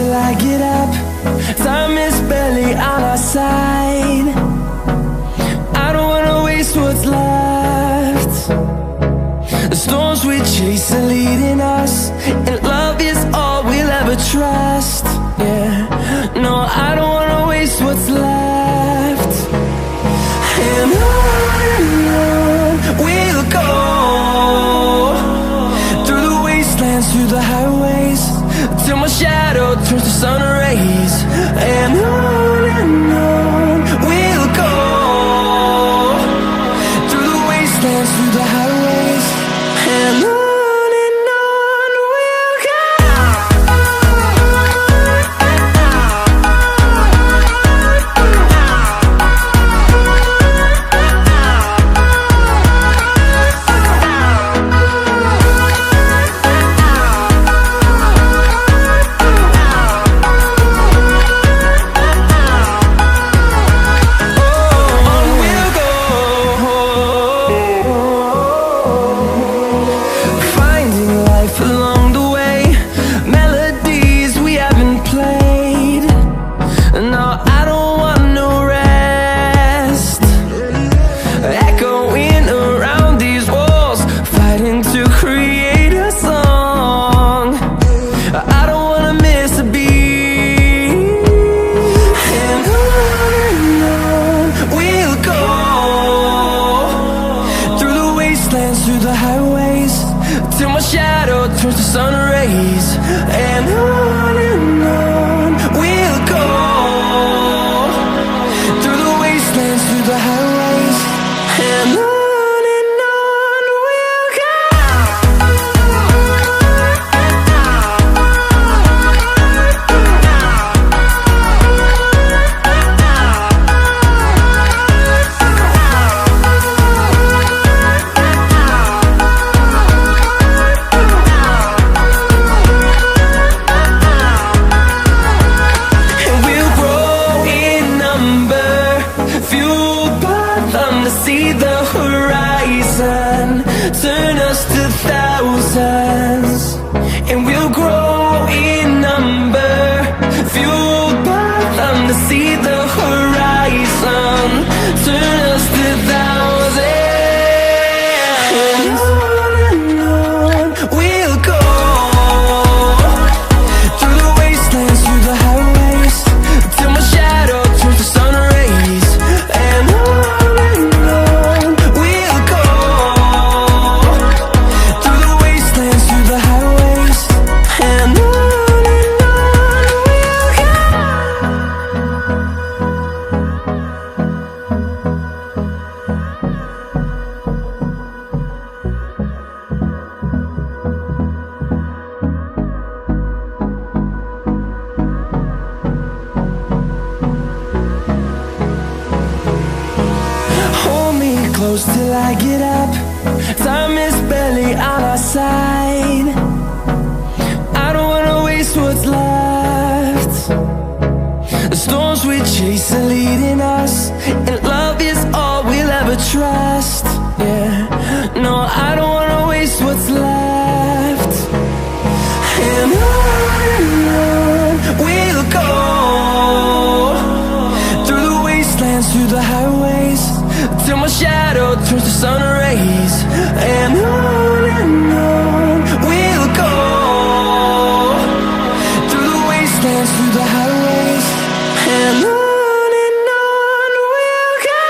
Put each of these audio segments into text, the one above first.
till I get up. Time is barely on our side. I don't wanna waste what's left. The storms we chase are leading us, and love is all we'll ever trust. Yeah, no, I don't wanna waste what's left. And on we'll go, through the wastelands, through the highways, till my shadow turns to sun rays. And on we'll go, through the wastelands, through the highways, and on we'll go. Through the highways, till my shadow turns to sun rays. And on we'll go, through the wastelands, through the highways, and on we'll go. See the horizon, turn us to thousands, and we'll grow in number, fueled by them. To see the horizon, turn us to thousands, and on we'll go, through the wastelands, through the highways, till my shadow turns to sun rays. And close till I get up. Time is barely on our side. I don't wanna waste what's left. The storms we chase are leading us, and love is all we'll ever trust. Yeah, no, I don't wanna waste what's left. And on we'll go, through the wastelands, through the highways, till my shadow turns to sun rays. And on we'll go, through the wastelands, through the highways, and on we'll go.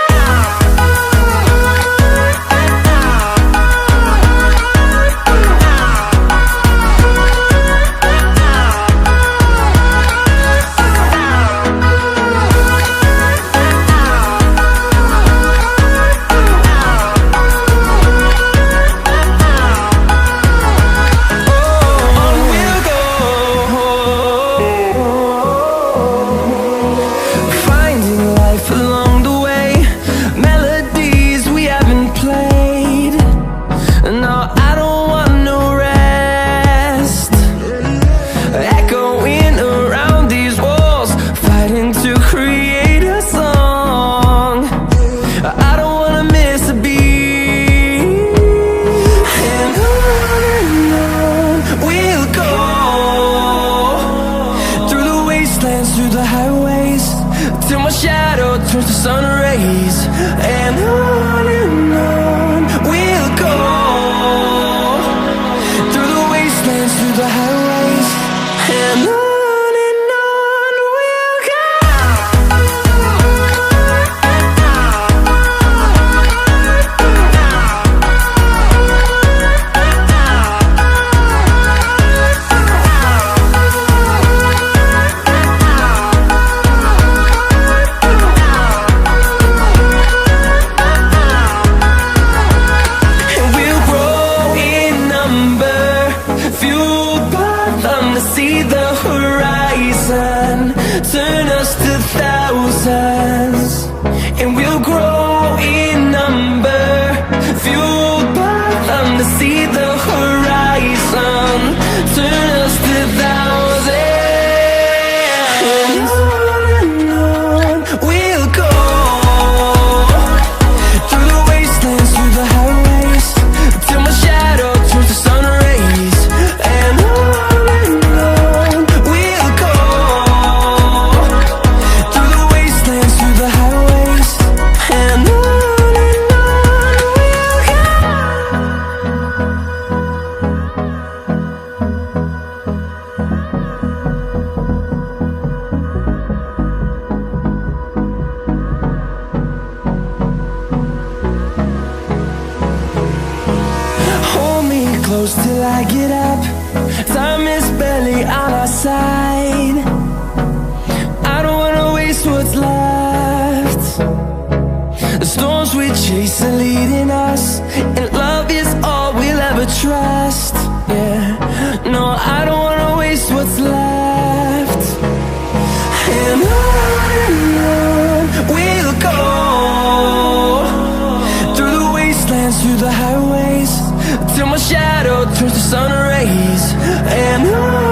till my shadow turns to sun rays. And on we'll go, through the wastelands, through the highways, and on we'll go. See the horizon, turn us to thousands, and we'll grow in number, fueled by them to see the horizon, turn us to thousands, and on we'll go, through the wastelands, through the highways, till my shadow turns to sun rays, and on close till I get up. Time is barely on our side. I don't wanna waste what's left. The storms we chase are leading us, and love is all we'll ever trust. Yeah, no, I don't wanna waste what's left. And on we'll go, through the wastelands, through the highways, till my shadow turns to sun rays, and on